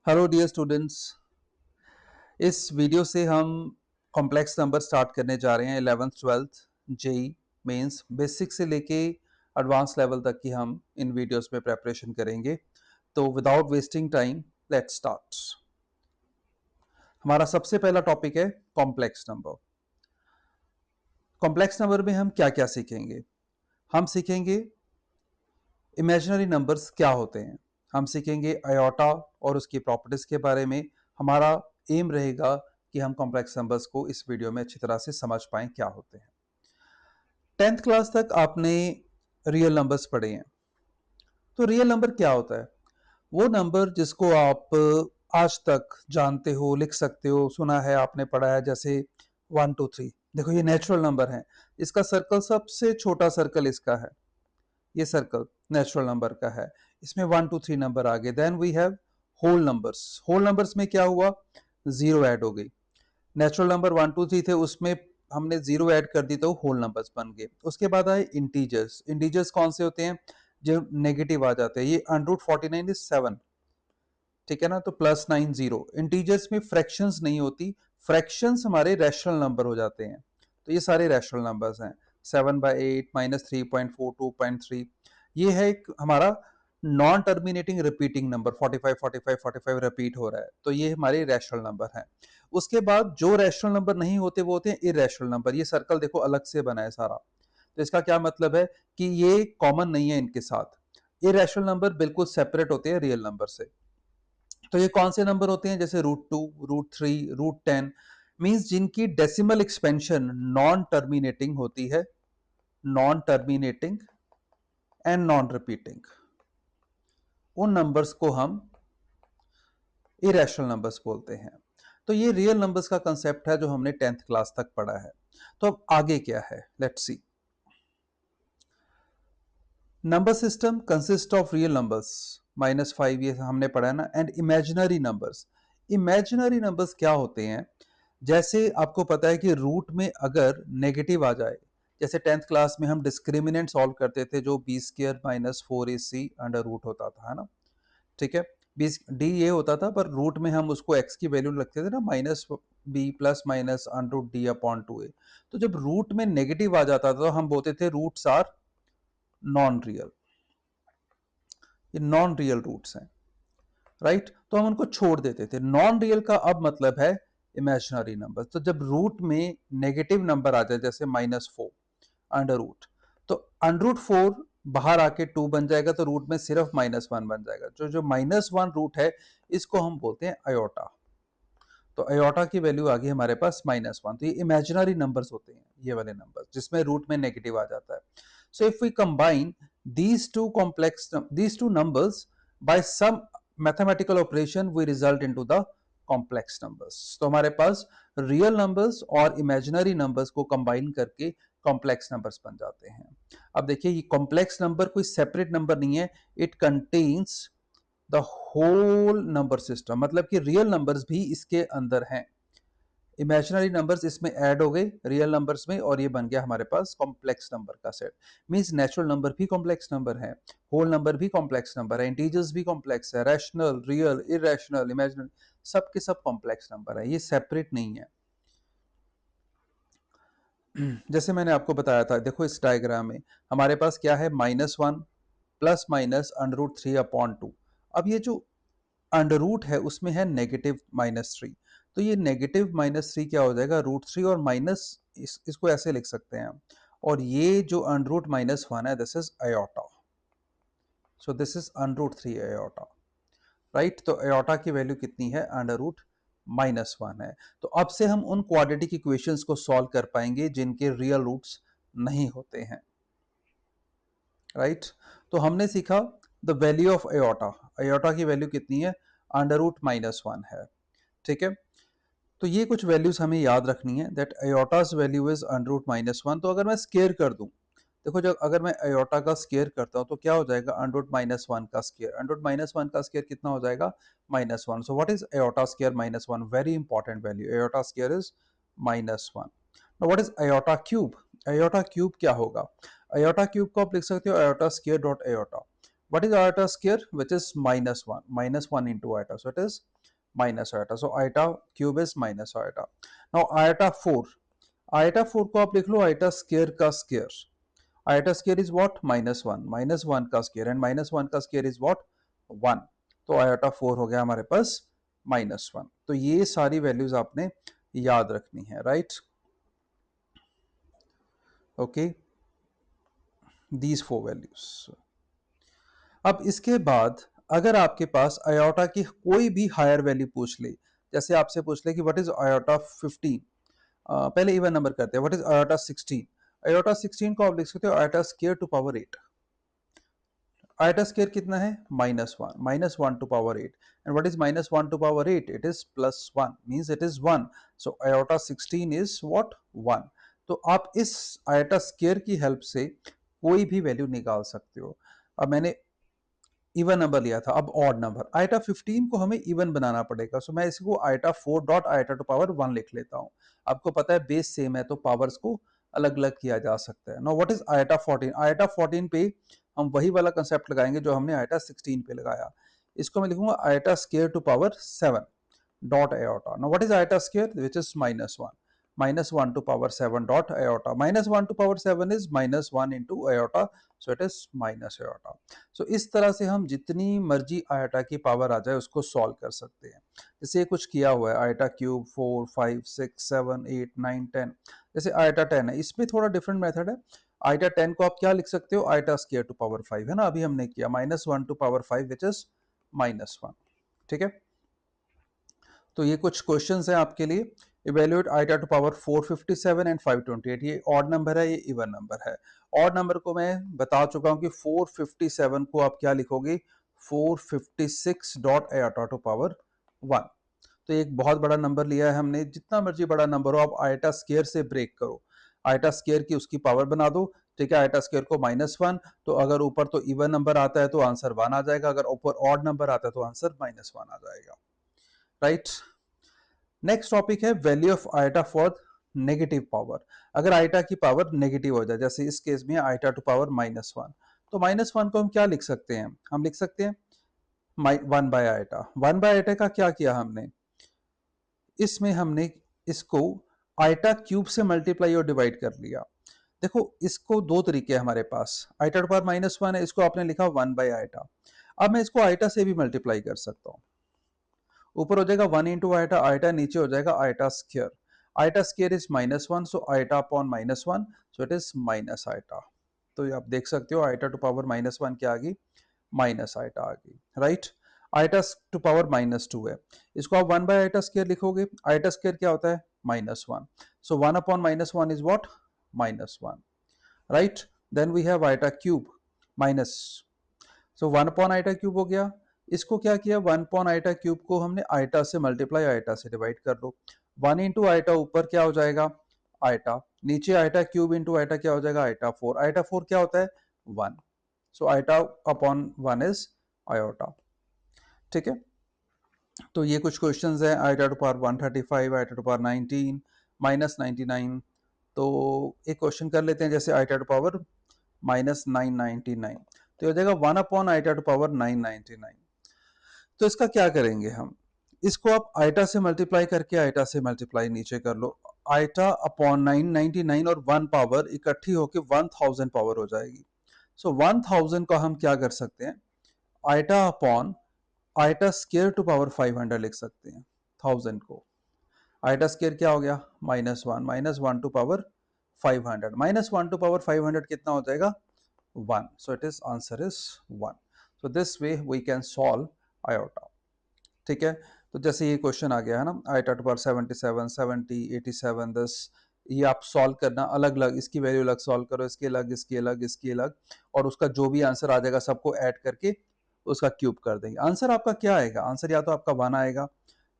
Hello dear students. इस video से हम कॉम्प्लेक्स नंबर स्टार्ट करने जा रहे हैं। 11th 12th JEE mains basic से लेके एडवांस लेवल तक की हम इन वीडियोस में प्रेपरेशन करेंगे। तो without wasting time let's start. हमारा सबसे पहला टॉपिक है कॉम्प्लेक्स नंबर। कॉम्प्लेक्स नंबर में हम क्या क्या सीखेंगे? हम सीखेंगे इमेजिनरी नंबर्स क्या होते हैं, हम सीखेंगे आयोटा और उसकी प्रॉपर्टीज के बारे में। हमारा एम रहेगा कि हम कॉम्प्लेक्स नंबर्स को इस वीडियो में अच्छी तरह से समझ पाएं क्या होते हैं। 10th क्लास तक आपने रियल नंबर्स पढ़े हैं। तो रियल नंबर क्या होता है? वो नंबर जिसको आप आज तक जानते हो, लिख सकते हो, सुना है, आपने पढ़ा है, जैसे 1 2 3। देखो ये नेचुरल नंबर है। इसका सर्कल, सबसे छोटा सर्कल इसका है, ये सर्कल नेचुरल नंबर का है। इसमें 1 2 3 नंबर आ गए। Then we have whole numbers. Whole numbers में क्या हुआ? जीरो ऐड हो गई। नेचुरल नंबर 1 2 3 थे, उसमें हमने जीरो ऐड कर दी तो होल नंबर्स बन गए। उसके बाद आए इंटीजर्स। इंटीजर्स कौन से होते हैं? जो नेगेटिव आ जाते हैं। ये √49 इज 7, ठीक है ना? तो +9 0। इंटीजर्स में फ्रैक्शंस नहीं होती, फ्रैक्शंस हमारे रैशनल नंबर हो जाते हैं। तो ये सारे रैशनल नंबर्स हैं। 7/8 -3.4 2.3। ये है एक हमारा non terminating repeating number. 45 45 45 repeat हो रहा है, तो ये हमारे रैशनल नंबर हैं। उसके बाद जो रैशनल नंबर नहीं होते वो होते हैं इरेशनल नंबर। ये सर्कल देखो अलग से बना है सारा। तो इसका क्या मतलब है कि ये कॉमन नहीं है इनके साथ। इरेशनल नंबर बिल्कुल सेपरेट होते हैं रियल नंबर से। तो ये कौन से नंबर होते हैं? जैसे √2, √3, √10, मींस जिनकी डेसिमल एक्सपेंशन नॉन टर्मिनेटिंग होती है, non terminating and non repeating, उन नंबर्स को हम इरेशनल नंबर्स बोलते हैं। तो ये रियल नंबर्स का कंसेप्ट है जो हमने 10th क्लास तक पढ़ा है। तो अब आगे क्या है, let's see. Number system consist of real numbers -5, ये हमने पढ़ा है ना, and imaginary numbers. Imaginary numbers क्या होते हैं? जैसे आपको पता है कि रूट में अगर नेगेटिव आ जाए, जैसे 10th क्लास में हम डिस्क्रिमिनेंट सॉल्व करते थे, जो b² - 4ac अंडर रूट होता था, है ना? ठीक है। डी ये होता था, पर रूट में हम उसको x की वैल्यू रखते थे ना, -b ±√d/2a। तो जब रूट में नेगेटिव आ जाता था तो हम बोलते थे रूट्स आर नॉन रियल। ये नॉन रियल रूट्स हैं, राइट? तो हम उनको छोड़ देते थे। नॉन रियल का अब मतलब है इमेजिनरी नंबर। तो जब रूट में नेगेटिव नंबर आ जाए, जैसे -4 अंडर रूट, तो √4 बाहर आके 2 बन जाएगा, तो रूट में सिर्फ -1 बन जाएगा। जो जो -1 रूट है, इसको हम बोलते हैं अयोटा। तो अयोटा की वैल्यू आ गई हमारे पास -1। तो ये इमेजिनरी नंबर्स होते हैं, ये वाले नंबर जिसमें रूट में नेगेटिव आ जाता है। So if we combine these two numbers by some mathematical operation, we result into the complex numbers. तो हमारे पास रियल नंबर्स और इमेजिनरी नंबर्स को कंबाइन करके कॉम्प्लेक्स नंबर्स बन जाते हैं। अब देखिए, ये कॉम्प्लेक्स नंबर कोई सेपरेट नंबर नहीं है, it contains the whole number system. मतलब कि रियल नंबर्स भी इसके अंदर हैं, इमेजिनरी नंबर्स इसमें ऐड हो गए रियल नंबर्स में, और ये बन गया हमारे पास कॉम्प्लेक्स नंबर का सेट। मींस नेचुरल नंबर भी कॉम्प्लेक्स नंबर है, होल नंबर भी कॉम्प्लेक्स नंबर है, इंटीजर्स भी कॉम्प्लेक्स है, रैशनल, रियल, इरेशनल, इमेजिनरी, सब के सब कॉम्प्लेक्स नंबर है, ये सेपरेट नहीं है। जैसे मैंने आपको बताया था, देखो इस डायग्राम में हमारे पास क्या है? -1 ±√3/2। अब ये जो अंडर रूट है उसमें है -3, तो ये -3 क्या हो जाएगा? √3, और माइनस इसको ऐसे लिख सकते हैं हम। और ये जो √-1 है, this is iota. So this is √3 iota, right? तो अयोटा की वैल्यू कितनी है? √-1 है। तो अब से हम उन क्वाड्रेटिक इक्वेशंस को सॉल्व कर पाएंगे जिनके रियल रूट्स नहीं होते हैं, राइट? तो हमने सीखा the value of iota. Iota की वैल्यू कितनी है? √-1 है, ठीक है। तो ये कुछ वैल्यूज हमें याद रखनी है, दैट अयोटास वैल्यू इज √-1। तो अगर मैं स्केयर कर दूं, देखो जब अगर मैं अयोटा का स्केयर करता हूं तो क्या हो जाएगा? √-1 का स्केयर। √-1 का स्केयर कितना हो जाएगा? -1। So what is iota square -1? Very important value. Iota square is -1। Now what is iota cube? Iota cube क्या होगा? अयोटा क्यूब को आप लिख सकते हो iota square dot iota. What is iota square? Which is minus 1. Minus 1 into iota. So it is minus iota. So iota cube is minus iota. Now iota 4. Iota 4 को आप लिख लो iota square का square. Iota square is what? Minus 1. Minus 1 का square. And minus 1 का square is what? 1. तो iota 4 हो गया हमारे पास minus 1. तो ये सारी वैल्यूज आपने याद रखनी है, राइट? Okay, these 4 values. अब इसके बाद अगर आपके पास आयोटा की कोई भी हायर वैल्यू पूछ ले, जैसे आपसे पूछ ले कि व्हाट इज आयोटा 15, पहले इवन नंबर करते हैं, व्हाट इज आयोटा 16? आयोटा 16 को आप लिख सकते हो iota square to power 8. Iota square कितना है? Minus 1. Minus 1 to power 8. And what is minus 1 to power 8? It is plus 1, means it is 1. So iota 16 is what? 1. तो आप इस आयोटा स्क्वायर की हेल्प से कोई भी वैल्यू निकाल सकते हो. अब मैंने इवन नंबर लिया था, अब ऑड नंबर. आइटा 15 को हमें इवन बनाना पड़ेगा. सो मैं इसको iota 4 dot iota to power 1 लिख लेता हूं. आपको पता है बेस सेम है तो पावर्स को अलग अलग किया जा सकता है. Now what is iota 14? Iota 14 पे हम वही वाला कंसेप्ट लगाएंगे जो हमने आइटा 16 पे लगाया. इसको मैं लिखूंगा iota square to power 7 dot iota. Now what is iota square? Which is minus 1. Minus 1 to power 7 dot iota. Minus 1 to power 7 is minus 1 into iota. So it is minus iota. So इस तरह से हम जितनी मर्जी iota की power आ जाए उसको solve कर सकते हैं. जैसे कुछ किया हुआ है iota क्यूब 4, 5, 6, 7, 8, 9, 10. जैसे iota 10 है, इसमें थोड़ा डिफरेंट मेथड है. iota 10 को आप क्या लिख सकते हो? iota स्क्वायर टू पावर 5 है ना, अभी हमने किया minus 1 to power 5 which is minus 1. ठीक है, तो ये कुछ क्वेश्चंस हैं आपके लिए. Evaluate iota to power 457 and 528. ये ऑड नंबर है, ये इवन नंबर है. ऑड नंबर को मैं बता चुका हूं कि 457 को आप क्या लिखोगे? 456 डॉट आइटा टू पावर 1. तो एक बहुत बड़ा नंबर लिया है हमने. जितना मर्जी बड़ा नंबर हो आप आइटा स्क्वायर से ब्रेक करो. आइटा स्क्वायर की उसकी पावर बना दो. ठीक है, आइटा स्क्वायर को -1. तो अगर ऊपर तो इवन नंबर आता है तो आंसर 1 आ जाएगा, अगर ऊपर ऑड नंबर आता है तो आंसर -1 आ जाएगा, राइट? नेक्स्ट टॉपिक है value of iota for negative power. अगर आइटा की पावर नेगेटिव हो जाए, जैसे इस केस में आइटा टू पावर -1, तो -1 को हम क्या लिख सकते हैं? हम लिख सकते हैं 1 बाय आइटा. 1 बाय आइटा का क्या किया हमने? इसमें हमने इसको आइटा क्यूब से मल्टीप्लाई और डिवाइड कर लिया. देखो इसको दो तरीके हैं हमारे पास. आइटा टू पावर -1 है, इसको आपने लिखा 1 बाय आइटा. अब मैं इसको आइटा से भी मल्टीप्लाई कर सकता हूं. ऊपर हो जाएगा 1 इंटू आइटा, आइटा नीचे हो जाएगा iota square. Iota square is -1, so iota upon -1, so it is minus iota. तो आप देख सकते हो आइटा टू पावर -1 क्या आ गई? माइनस आइटा आ गई, राइट? आइटा टू पावर -2 है, इसको आप 1 बाय आइटा स्क्वायर लिखोगे. आइटा स्क्वायर क्या होता है? -1. So 1 upon -1 is what? -1, right? Then we have iota cube minus. So 1 upon iota cube हो गया. इसको क्या किया? 1 अपॉन आइटा क्यूब को हमने आइटा से मल्टीप्लाई आइटा से डिवाइड कर लो. 1 इंटू आइटा ऊपर क्या हो जाएगा? आइटा. नीचे आइटा क्यूब इंटू आइटा क्या हो जाएगा? आइटा 4. आइटा 4 क्या होता है? 1. So iota upon 1 is iota. ठीक है, तो ये कुछ क्वेश्चंस हैं. Iota to power 135, iota to power 19, -99. तो एक क्वेश्चन कर लेते हैं, जैसे आइटा टू पावर -999. तो हो जाएगा 1 अपॉन आइटा टू पावर 999. तो इसका क्या करेंगे हम? इसको आप आइटा से मल्टीप्लाई करके आइटा से मल्टीप्लाई नीचे कर लो. आइटा अपॉन 999 और 1 पावर इकट्ठी होकर 1000 पावर हो जाएगी. सो 1000 का हम क्या कर सकते हैं? Iota upon iota square to power 500 लिख सकते हैं. 1000 को आइटा स्क्वायर क्या हो गया? -1. -1 टू पावर 500. -1 टू पावर 500 कितना हो जाएगा? 1. So it is answer is 1. So this way we can solve iota. ठीक है, तो जैसे ये क्वेश्चन आ गया है ना, आइटा टू पावर 77, 70, 87, 10. ये आप सॉल्व करना अलग अलग, इसकी वैल्यू अलग सॉल्व करो, इसकी अलग, इसकी अलग, इसकी अलग, और उसका जो भी आंसर आ जाएगा सबको ऐड करके उसका क्यूब कर देंगे. आंसर आपका क्या आएगा? आंसर या तो आपका 1 आएगा,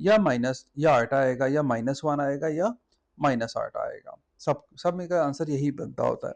या माइनस, या आइटा आएगा, या -1 आएगा, या माइनस आइटा आएगा. सब में का आंसर यही बनता होता है,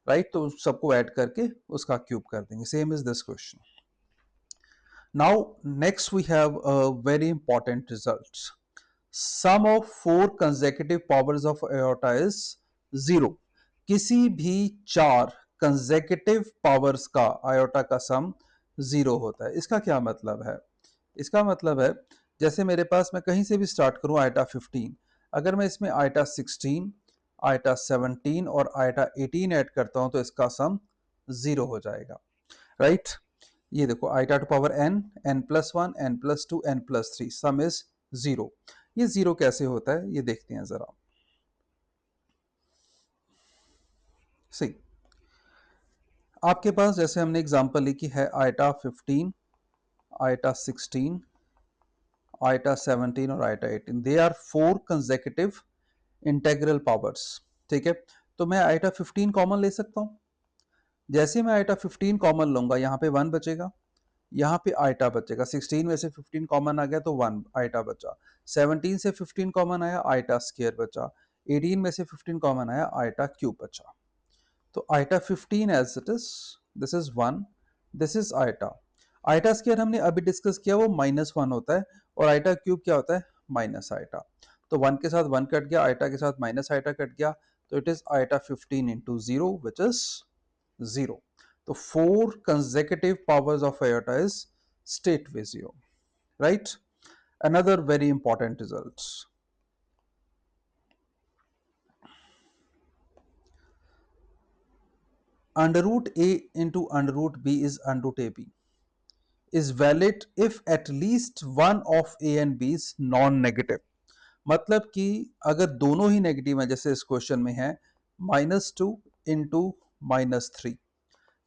राइट? तो सबको ऐड करके उसका क्यूब कर देंगे. Same is this question. Now next we have a very important result. Sum of 4 consecutive powers of iota is 0. किसी भी 4 कंसेक्यूटिव पावर्स का आयोटा का सम 0 होता है। इसका क्या मतलब है? इसका मतलब है जैसे मेरे पास मैं कहीं से भी स्टार्ट करूं आइटा 15, अगर मैं इसमें आइटा 16, आइटा 17 और आइटा 18 ऐड करता हूं तो इसका सम 0 हो जाएगा, राइट? ये देखो iota to power n, n plus 1, n plus 2, n plus 3, sum is 0। ये 0 कैसे होता है ये देखते हैं जरा। सही, आपके पास जैसे हमने एग्जांपल ली कि है आइटा 15, आइटा 16, आइटा 17 और iota 18, they are 4 consecutive integral powers. ठीक है, तो मैं आइटा 15 कॉमन ले सकता हूं। जैसे मैं आइटा 15 कॉमन लूंगा, यहां पे 1 बचेगा, यहाँ पे आइटा बचेगा। 16 में से 15 कॉमन आ गया तो 1 आइटा बचा। 17 से 15 कॉमन आया, आइटा स्क्वायर बचा। 18 में से 15 कॉमन आया, आइटा क्यूब बचा। तो iota 15 as it is, this is 1, this is iota. Iota square हमने अभी डिस्कस किया, वो -1 होता है, और आइटा क्यूब क्या होता है? Minus iota. तो 1 के साथ 1 कट गया, आइटा के साथ माइनस आइटा कट गया, तो it is iota 15 into 0 which is 0. So 4 consecutive powers of iota is state ratio, right? Another very important result. Under root a into under root b is under root ab is valid if at least one of a and b is non-negative. मतलब कि अगर दोनों ही negative हैं, जैसे इस question में है -2 into -3,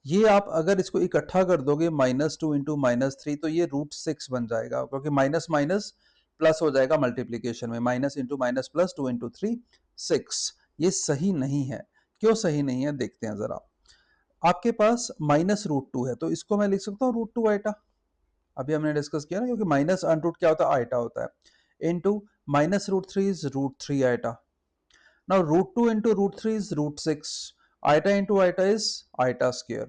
ये आप अगर इसको इकट्ठा कर दोगे -2 इंटू -3, तो ये √6 बन जाएगा, क्योंकि माइनस माइनस प्लस हो जाएगा मल्टीप्लीकेशन में, minus into minus plus 2 into 3 6। ये सही नहीं है। क्यों सही नहीं है देखते हैं जरा। आपके पास -√2 है, तो इसको मैं लिख सकता हूँ √2 आइटा। अभी हमने डिस्कस किया ना, क्योंकि माइनस अंडर रूट क्या होता है? आइटा होता है। Into -√3 is √3 iota. Now √2 into √3 is √6. Iota into iota is iota square.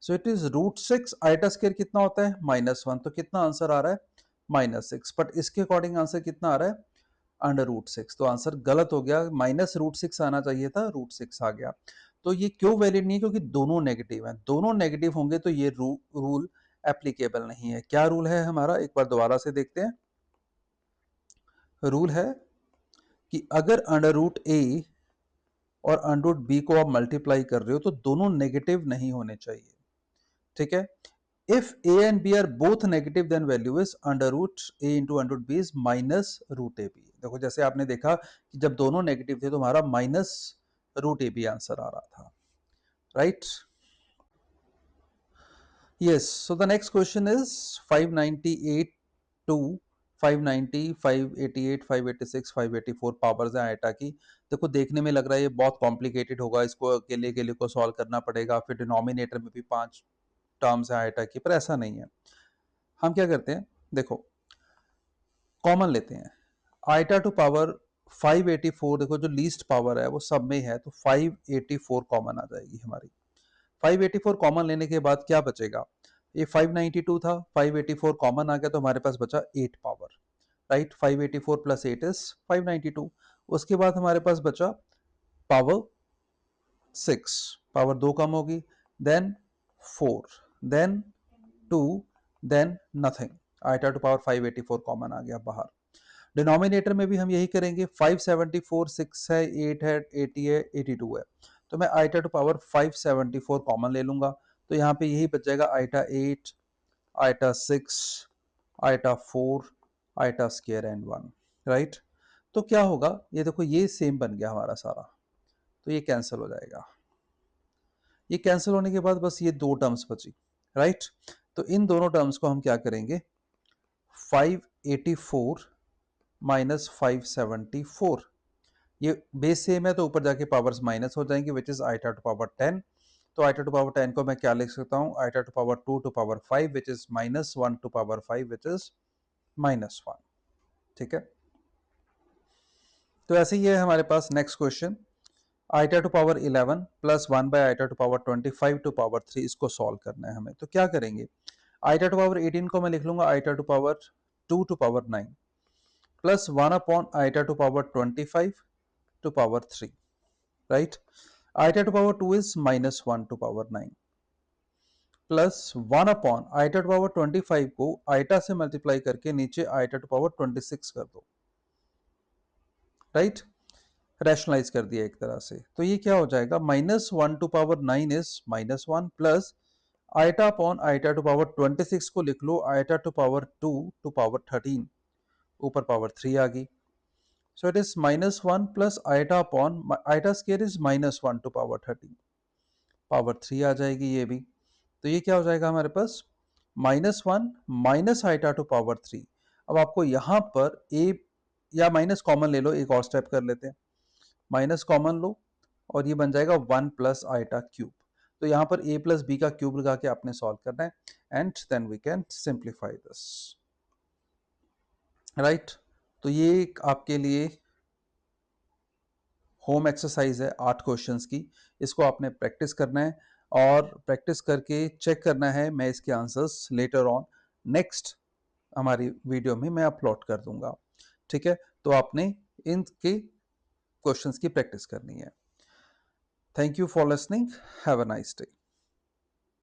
So it is √6 iota square कितना होता है? -1। तो कितना आंसर आ रहा है? -6। बट इसके अकॉर्डिंग आंसर कितना आ रहा है? √6। तो आंसर गलत हो गया, -√6 आना चाहिए था, √6 आ गया। तो ये क्यों वैलिड नहीं है? क्योंकि दोनों नेगेटिव हैं। दोनों नेगेटिव होंगे तो ये रूल एप्लीकेबल नहीं है। क्या रूल है हमारा? एक बार दोबारा से देखते हैं। रूल है कि अगर अंडर रूट ए और अंडर रूट बी को आप मल्टीप्लाई कर रहे हो तो दोनों नेगेटिव नहीं होने चाहिए। ठीक है, if A and B are both negative then value is under root A into under root B is minus root A B. देखो जैसे आपने देखा कि जब दोनों नेगेटिव थे तो हमारा minus root A B answer आ रहा था, right? Yes, so the next question is 598 to 590, 588, 586, 584 powers है आइटा की। देखो देखने में लग रहा है ये बहुत कॉम्प्लिकेटेड होगा, इसको अकेले अकेले को सॉल्व करना पड़ेगा, फिर डिनोमिनेटर में भी 5 टर्म्स है आइटा की, पर ऐसा नहीं है। हम क्या करते हैं, देखो कॉमन लेते हैं। आइटा टू पावर 584, देखो जो लीस्ट पावर है वो सब में है, तो 584 कॉमन आ जाएगी हमारी। 584 कॉमन लेने के बाद क्या बचेगा? ये 592 था, 584 कॉमन आ गया तो हमारे पास बचा 8 पावर, राइट? 584 plus 8 is 592। उसके बाद हमारे पास बचा पावर 6, पावर 2 कम होगी, then 4, then 2, then nothing. Iota to power 584 common आ गया बाहर। डिनोमिनेटर में भी हम यही करेंगे। 574 6 है, 8 है, 80 है, 82 है, तो मैं आइटा टू पावर 574 कॉमन ले लूंगा, तो यहाँ पे यही बच जाएगा iota 8, iota 6, iota 4, iota square and 1, right? तो क्या होगा, ये देखो ये सेम बन गया हमारा सारा, तो ये कैंसिल हो जाएगा। ये कैंसिल होने के बाद बस ये दो टर्म्स बची, राइट? तो इन दोनों टर्म्स को हम क्या करेंगे, 584 माइनस 574, ये बेस सेम है तो ऊपर जाके पावर्स माइनस हो जाएंगे, which is iota to power 10। तो आइटा टू पावर 10 को मैं क्या लिख सकता हूँ? Iota to power 2 to power 5 which is -1 to power 5 which is -1। ठीक है, तो ऐसे ही है हमारे पास next question. Iota to power 11 plus 1 by iota to power 25 to power 3, इसको सॉल्व करना है हमें। तो क्या करेंगे, आइटा टू पावर 18 को मैं लिख लूंगा iota to power 2 to power 9 plus 1 upon iota to power 25 to power 3, right? Iota to power 2 is -1 to power 9. Plus 1 upon iota to power 25 को आइटा से मल्टीप्लाई करके नीचे आइटा टू पावर 26 कर दो, राइट। रैशनलाइज कर दिया एक तरह से, तो ये क्या हो जाएगा, -1 to power 9 is -1 plus iota upon iota to power 26 को लिख लो iota to power 2 to power 13, ऊपर पावर 3 आ गई। So it is -1 plus iota upon iota square is -1 to power 13, power 3 आ जाएगी ये भी। तो ये क्या हो जाएगा हमारे पास, -1 माइनस आइटा टू पावर 3। अब आपको यहाँ पर ए या माइनस कॉमन ले लो, एक और स्टेप कर लेते हैं, माइनस कॉमन लो और ये बन जाएगा 1 प्लस आइटा क्यूब। तो यहाँ पर a प्लस बी का क्यूब लगा के आपने सॉल्व करना है and then we can simplify this, right. तो ये एक आपके लिए होम एक्सरसाइज है 8 क्वेश्चंस की, इसको आपने प्रैक्टिस करना है और प्रैक्टिस करके चेक करना है। मैं इसके आंसर्स लेटर ऑन नेक्स्ट हमारी वीडियो में मैं अपलोड कर दूंगा, ठीक है। तो आपने इनके क्वेश्चंस की प्रैक्टिस करनी है। Thank you for listening, have a nice day.